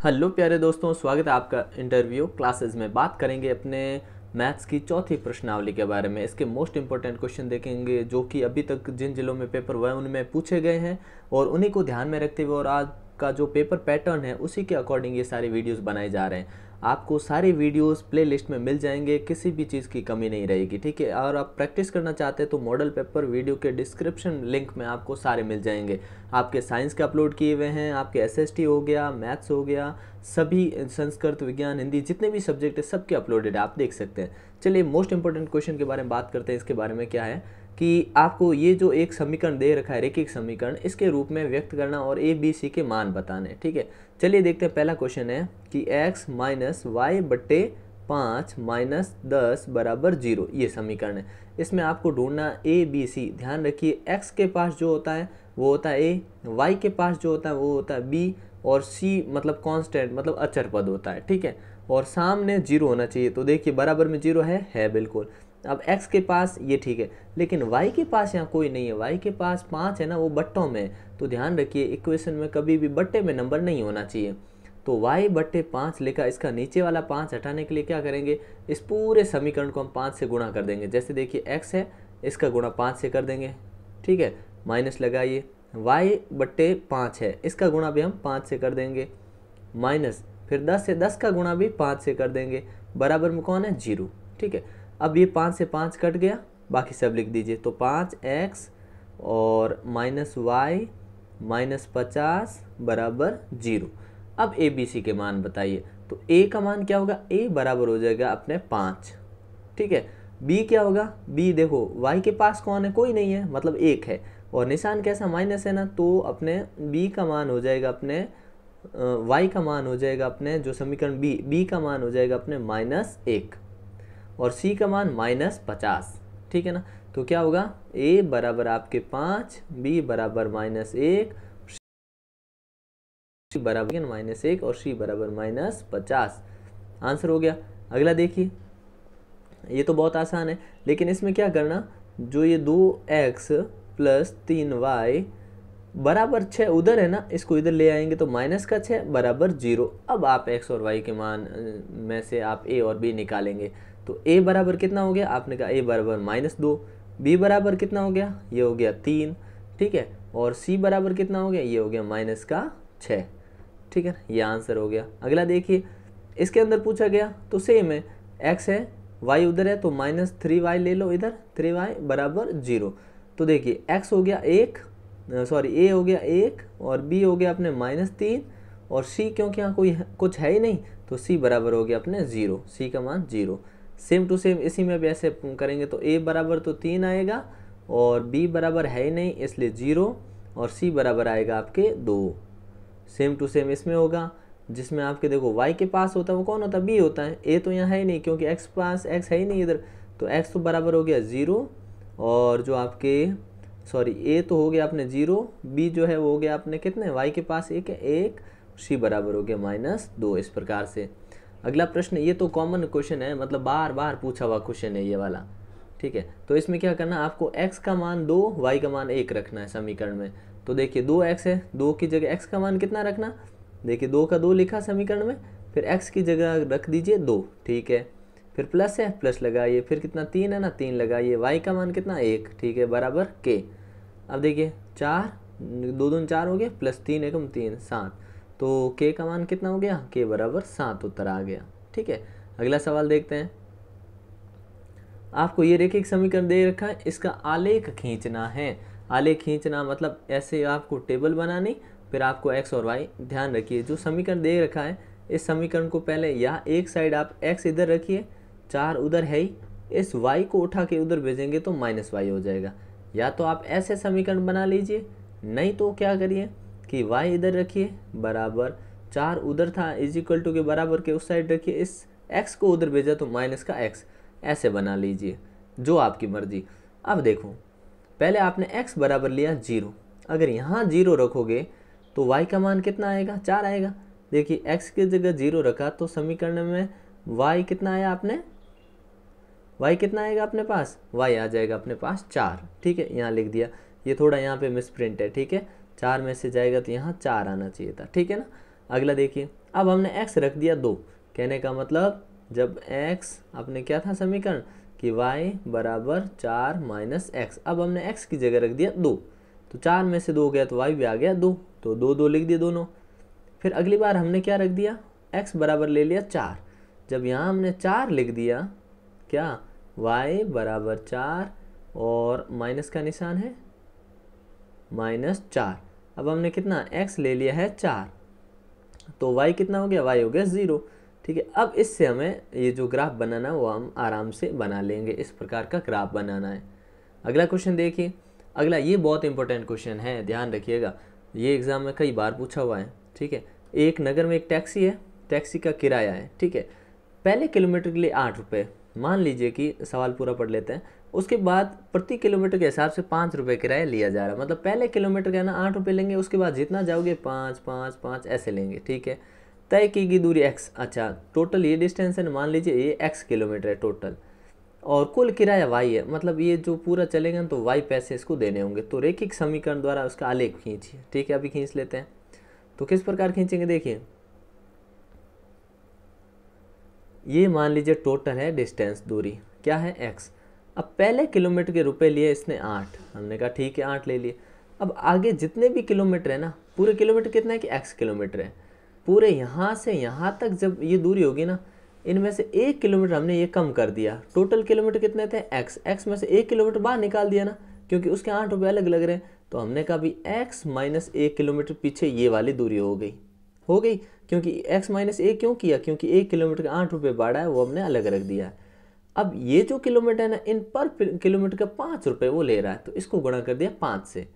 Hello प्यारे दोस्तों, स्वागत है आपका इंटरव्यू क्लासेस में। बात करेंगे अपने मैथ्स की चौथी प्रश्नावली के बारे में। इसके मोस्ट इंपॉर्टेंट क्वेश्चन देखेंगे जो कि अभी तक जिन जिलों में पेपर हुआ है उनमें पूछे गए हैं और उन्हीं को ध्यान में रखते हुए और आज का जो पेपर पैटर्न है उसी के अकॉर्डिंग ये सारे वीडियोस बनाए जा रहे हैं। आपको सारे वीडियोस प्लेलिस्ट में मिल जाएंगे, किसी भी चीज़ की कमी नहीं रहेगी, ठीक है। और आप प्रैक्टिस करना चाहते हैं तो मॉडल पेपर वीडियो के डिस्क्रिप्शन लिंक में आपको सारे मिल जाएंगे। आपके साइंस के अपलोड किए हुए हैं, आपके एसएसटी हो गया, मैथ्स हो गया, सभी संस्कृत, विज्ञान, हिंदी, जितने भी सब्जेक्ट है सबके अपलोडेड है, आप देख सकते हैं। चलिए मोस्ट इंपॉर्टेंट क्वेश्चन के बारे में बात करते हैं। इसके बारे में क्या है कि आपको ये जो एक समीकरण दे रखा है, रेखिक समीकरण, इसके रूप में व्यक्त करना और ए बी सी के मान बताने, ठीक है। चलिए देखते हैं। पहला क्वेश्चन है कि x माइनस वाई बट्टे 5 माइनस 10 बराबर 0, ये समीकरण है। इसमें आपको ढूंढना ए बी सी। ध्यान रखिए x के पास जो होता है वो होता है a, y के पास जो होता है वो होता है b और c मतलब कांस्टेंट मतलब अचर पद होता है, ठीक है। और सामने 0 होना चाहिए। तो देखिए बराबर में 0 है बिल्कुल। अब x के पास ये ठीक है, लेकिन y के पास यहाँ कोई नहीं है। y के पास 5 है ना, वो बट्टों में। तो ध्यान रखिए इक्वेशन में कभी भी बट्टे में नंबर नहीं होना चाहिए। तो y बट्टे 5 लिखा, इसका नीचे वाला 5 हटाने के लिए क्या करेंगे, इस पूरे समीकरण को हम 5 से गुणा कर देंगे। जैसे देखिए x है, इसका गुणा 5 से कर देंगे, ठीक है। माइनस लगाइए, y बट्टे 5 है, इसका गुणा भी हम 5 से कर देंगे, माइनस फिर 10 से 10 का गुणा भी 5 से कर देंगे, बराबर में कौन है 0, ठीक है। अब ये 5 से 5 कट गया, बाकी सब लिख दीजिए। तो 5x और माइनस वाई माइनस 50 बराबर 0। अब ए बी सी के मान बताइए। तो a का मान क्या होगा, a बराबर हो जाएगा अपने 5, ठीक है। b क्या होगा, b देखो y के पास कौन है, कोई नहीं है, मतलब 1 है और निशान कैसा माइनस है ना, तो अपने b का मान हो जाएगा अपने y का मान हो जाएगा अपने जो समीकरण b का मान हो जाएगा अपने -1 और c का मान -50, ठीक है ना। तो क्या होगा, a बराबर आपके 5, b बराबर -1, c बराबर -1 और c बराबर -50। आंसर हो गया। अगला देखिए, ये तो बहुत आसान है, लेकिन इसमें क्या करना, जो ये 2x प्लस 3y बराबर 6 उधर है ना, इसको इधर ले आएंगे तो माइनस का 6 बराबर 0। अब आप x और y के मान में से आप a और b निकालेंगे। तो a बराबर कितना हो गया, आपने कहा a बराबर -2, b बराबर कितना हो गया, ये हो गया 3, ठीक है। और c बराबर कितना हो गया, ये हो गया -6, ठीक है। ये आंसर हो गया। अगला देखिए, इसके अंदर पूछा गया तो सेम है, x है, y उधर है, तो -3y ले लो इधर, 3y बराबर 0। तो देखिए x हो गया 1, सॉरी a हो गया 1 और b हो गया अपने -3 और c क्योंकि यहाँ कोई कुछ है ही नहीं तो c बराबर हो गया अपने 0, c का मान 0। सेम टू सेम इसी में भी ऐसे करेंगे तो a बराबर तो 3 आएगा और b बराबर है ही नहीं इसलिए 0 और c बराबर आएगा आपके 2। सेम टू सेम इसमें होगा, जिसमें आपके देखो y के पास होता है वो कौन होता है, b होता है। a तो यहाँ है ही नहीं क्योंकि x पास x है ही नहीं इधर, तो x तो बराबर हो गया 0 और जो आपके सॉरी a तो हो गया अपने 0, b जो है वो हो गया अपने कितने, y के पास 1 है 1, c बराबर हो गया -2। इस प्रकार से अगला प्रश्न, ये तो कॉमन क्वेश्चन है, मतलब बार बार पूछा हुआ क्वेश्चन है ये वाला, ठीक है। तो इसमें क्या करना, आपको x का मान 2, y का मान 1 रखना है समीकरण में। तो देखिए 2x है, 2 की जगह x का मान कितना रखना, देखिए 2 का 2 लिखा समीकरण में, फिर x की जगह रख दीजिए 2, ठीक है। फिर प्लस है, प्लस लगाइए, फिर कितना 3 है ना, 3 लगाइए, y का मान कितना 1, ठीक है, बराबर k। अब देखिए 4, 2 दूनी 4 हो गया, प्लस 3 एकम 3, 7। तो k का मान कितना हो गया, k बराबर 7 उत्तर आ गया, ठीक है। अगला सवाल देखते हैं। आपको ये रेखिक समीकरण दे रखा है, इसका आलेख खींचना है। आलेख खींचना मतलब ऐसे आपको टेबल बनानी, फिर आपको x और y, ध्यान रखिए जो समीकरण दे रखा है इस समीकरण को पहले या एक साइड आप x इधर रखिए, 4 उधर है ही, इस y को उठा के उधर भेजेंगे तो -y हो जाएगा। या तो आप ऐसे समीकरण बना लीजिए, नहीं तो क्या करिए कि y इधर रखिए बराबर 4 उधर था इज इक्वल टू के बराबर के उस साइड रखिए, इस x को उधर भेजा तो माइनस का x, ऐसे बना लीजिए, जो आपकी मर्जी। अब देखो पहले आपने x बराबर लिया 0, अगर यहाँ 0 रखोगे तो y का मान कितना आएगा, 4 आएगा। देखिए x की जगह 0 रखा तो समीकरण में y कितना आया आपने, y कितना आएगा अपने पास, y आ जाएगा अपने पास 4, ठीक है। यहाँ लिख दिया, ये थोड़ा यहाँ पे मिसप्रिंट है, ठीक है, 4 में से जाएगा तो यहाँ 4 आना चाहिए था, ठीक है ना। अगला देखिए, अब हमने x रख दिया 2, कहने का मतलब जब x अपने क्या था समीकरण कि y बराबर 4 माइनस एक्स, अब हमने x की जगह रख दिया 2, तो 4 में से 2 गया तो y भी आ गया 2, तो 2 2 लिख दिए दोनों। फिर अगली बार हमने क्या रख दिया, x बराबर ले लिया 4, जब यहाँ हमने 4 लिख दिया क्या, y बराबर 4 और माइनस का निशान है -4। अब हमने कितना x ले लिया है 4, तो y कितना हो गया, y हो गया 0। ठीक है, अब इससे हमें ये जो ग्राफ बनाना है वो हम आराम से बना लेंगे, इस प्रकार का ग्राफ बनाना है। अगला क्वेश्चन देखिए, अगला ये बहुत इंपॉर्टेंट क्वेश्चन है, ध्यान रखिएगा, ये एग्जाम में कई बार पूछा हुआ है। ठीक है, एक नगर में एक टैक्सी है, टैक्सी का किराया है, ठीक है, पहले किलोमीटर के लिए 8 रुपये, मान लीजिए कि सवाल पूरा पढ़ लेते हैं, उसके बाद प्रति किलोमीटर के हिसाब से 5 रुपये किराया लिया जा रहा है, मतलब पहले किलोमीटर का ना 8 रुपये लेंगे, उसके बाद जितना जाओगे 5 5 5 ऐसे लेंगे। ठीक है, तय की गई दूरी x, अच्छा टोटल ये डिस्टेंस है, मान लीजिए ये x किलोमीटर है टोटल, और कुल किराया y है, मतलब ये जो पूरा चलेगा तो y पैसे इसको देने होंगे, तो रैखिक समीकरण द्वारा उसका आलेख खींचिए। ठीक है, अभी खींच लेते हैं, तो किस प्रकार खींचेंगे, देखिए ये मान लीजिए टोटल है डिस्टेंस, दूरी क्या है x, अब पहले किलोमीटर के रुपए लिए इसने 8, हमने कहा ठीक है 8 ले लिए। अब आगे जितने भी किलोमीटर है ना, पूरे किलोमीटर कितना है कि x किलोमीटर है, पूरे यहाँ से यहाँ तक जब ये दूरी होगी ना, इनमें से 1 किलोमीटर हमने ये कम कर दिया, टोटल किलोमीटर कितने थे x में से 1 किलोमीटर बाहर निकाल दिया ना, क्योंकि उसके 8 रुपये अलग लग रहे हैं, तो हमने कहा भी x माइनस 1 किलोमीटर पीछे ये वाली दूरी हो गई, क्योंकि x माइनस 1 क्यों किया, क्योंकि 1 किलोमीटर का 8 रुपये बढ़ा है, वो हमने अलग रख दिया है। अब ये जो किलोमीटर है ना, इन पर किलोमीटर का 5 रुपये वो ले रहा है, तो इसको गुणा कर दिया 5 से,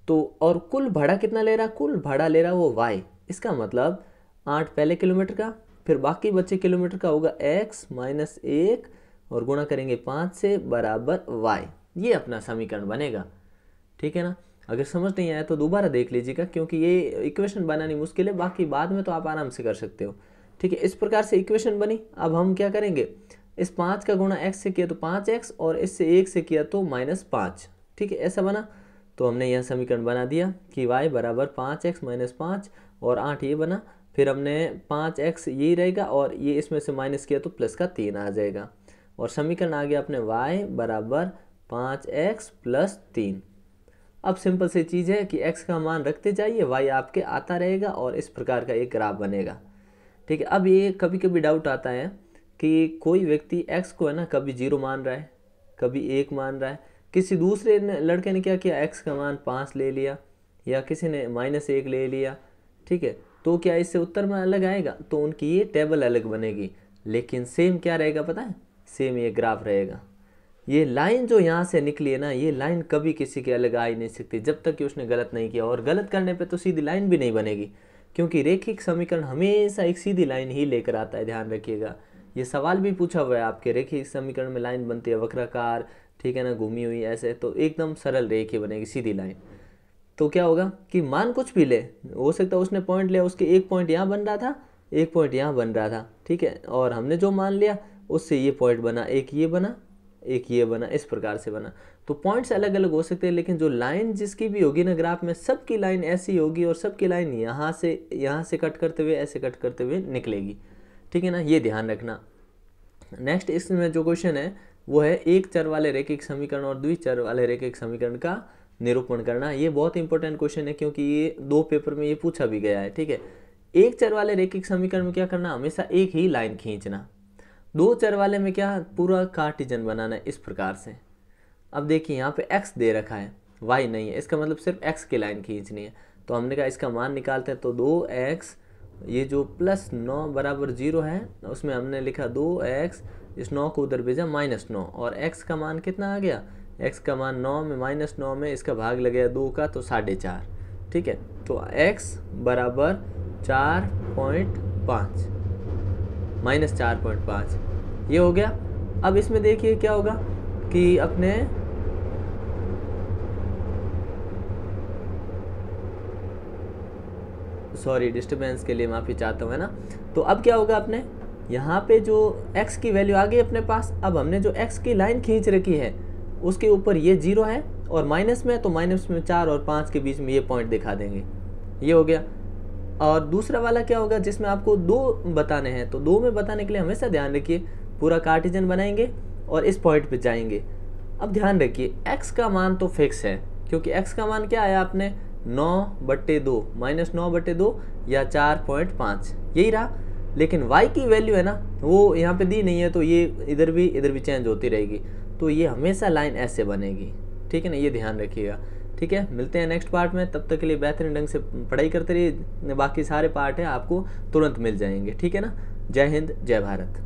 तो और कुल भाड़ा कितना ले रहा है, कुल भाड़ा ले रहा है वो y, इसका मतलब 8 पहले किलोमीटर का, फिर बाकी बचे किलोमीटर का होगा x माइनस 1 और गुणा करेंगे 5 से बराबर y, ये अपना समीकरण बनेगा। ठीक है ना, अगर समझ नहीं आया तो दोबारा देख लीजिएगा, क्योंकि ये इक्वेशन बनानी मुश्किल है, बाकी बाद में तो आप आराम से कर सकते हो। ठीक है, इस प्रकार से इक्वेशन बनी। अब हम क्या करेंगे, इस 5 का गुणा x से किया तो 5x, और इससे 1 से किया तो -5। ठीक है, ऐसा बना, तो हमने यह समीकरण बना दिया कि y बराबर 5x माइनस 5 और 8 ये बना, फिर हमने 5x ये रहेगा और ये इसमें से माइनस किया तो प्लस का 3 आ जाएगा, और समीकरण आ गया अपने y बराबर 5x प्लस 3। अब सिंपल सी चीज़ है कि x का मान रखते जाइए, y आपके आता रहेगा और इस प्रकार का एक ग्राफ बनेगा। ठीक है, अब ये कभी कभी डाउट आता है कि कोई व्यक्ति x को है ना कभी 0 मान रहा है, कभी 1 मान रहा है, किसी दूसरे लड़के ने क्या किया, x का मान 5 ले लिया, या किसी ने -1 ले लिया। ठीक है, तो क्या इससे उत्तर में अलग आएगा, तो उनकी ये टेबल अलग बनेगी, लेकिन सेम क्या रहेगा पता है, सेम ये ग्राफ रहेगा। ये लाइन जो यहाँ से निकली है ना, ये लाइन कभी किसी के अलग आ ही नहीं सकती जब तक कि उसने गलत नहीं किया, और गलत करने पे तो सीधी लाइन भी नहीं बनेगी, क्योंकि रैखिक समीकरण हमेशा एक सीधी लाइन ही लेकर आता है, ध्यान रखिएगा। ये सवाल भी पूछा हुआ है आपके, रैखिक समीकरण में लाइन बनती है वक्राकार, ठीक है ना, घूमी हुई ऐसे, तो एकदम सरल रेखी बनेगी, सीधी लाइन। तो क्या होगा कि मान कुछ भी ले, हो सकता है उसने पॉइंट लिया, उसके एक पॉइंट यहाँ बन रहा था, एक पॉइंट यहाँ बन रहा था, ठीक है, और हमने जो मान लिया उससे ये पॉइंट बना, एक ये बना, एक ये बना, इस प्रकार से बना। तो पॉइंट्स अलग अलग हो सकते हैं, लेकिन जो लाइन जिसकी भी होगी ना ग्राफ में, सबकी लाइन ऐसी होगी और सबकी लाइन यहाँ से कट करते हुए, ऐसे कट करते हुए निकलेगी। ठीक है ना, ये ध्यान रखना। नेक्स्ट इसमें जो क्वेश्चन है वो है एक चर वाले रैखिक समीकरण और द्विचर वाले रैखिक समीकरण का निरूपण करना। ये बहुत इंपॉर्टेंट क्वेश्चन है, क्योंकि ये 2 पेपर में ये पूछा भी गया है। ठीक है, एक चर वाले रैखिक समीकरण में क्या करना, हमेशा एक ही लाइन खींचना। 2 चर वाले में क्या, पूरा कार्टेशियन बनाना है इस प्रकार से। अब देखिए यहाँ पे x दे रखा है, y नहीं है, इसका मतलब सिर्फ x की लाइन खींचनी है। तो हमने कहा इसका मान निकालते हैं, तो 2x, ये जो +9 बराबर 0 है, उसमें हमने लिखा 2x, इस 9 को उधर भेजा -9, और x का मान कितना आ गया, x का मान 9 में -9 में इसका भाग लगेगा 2 का, तो 4.5। ठीक है, तो x बराबर 4.5 -4.5 ये हो गया। अब इसमें देखिए क्या होगा कि अपने सॉरी डिस्टर्बेंस के लिए माफ़ी चाहता हूँ, है ना। तो अब क्या होगा, अपने यहाँ पे जो x की वैल्यू आ गई अपने पास। अब हमने जो x की लाइन खींच रखी है उसके ऊपर ये 0 है और माइनस में, तो माइनस में 4 और 5 के बीच में ये पॉइंट दिखा देंगे, ये हो गया। और दूसरा वाला क्या होगा जिसमें आपको 2 बताने हैं, तो 2 में बताने के लिए हमेशा ध्यान रखिए पूरा कार्टेशियन बनाएंगे और इस पॉइंट पे जाएंगे। अब ध्यान रखिए x का मान तो फिक्स है, क्योंकि x का मान क्या आया आपने 9/2 -9/2 या 4.5 यही रहा। लेकिन y की वैल्यू है ना वो यहाँ पे दी नहीं है, तो ये इधर भी चेंज होती रहेगी, तो ये हमेशा लाइन ऐसे बनेगी। ठीक है ना, ये ध्यान रखिएगा। ठीक है, मिलते हैं नेक्स्ट पार्ट में, तब तक के लिए बेहतरीन ढंग से पढ़ाई करते रहिए। बाकी सारे पार्ट हैं आपको तुरंत मिल जाएंगे। ठीक है ना, जय हिंद जय भारत।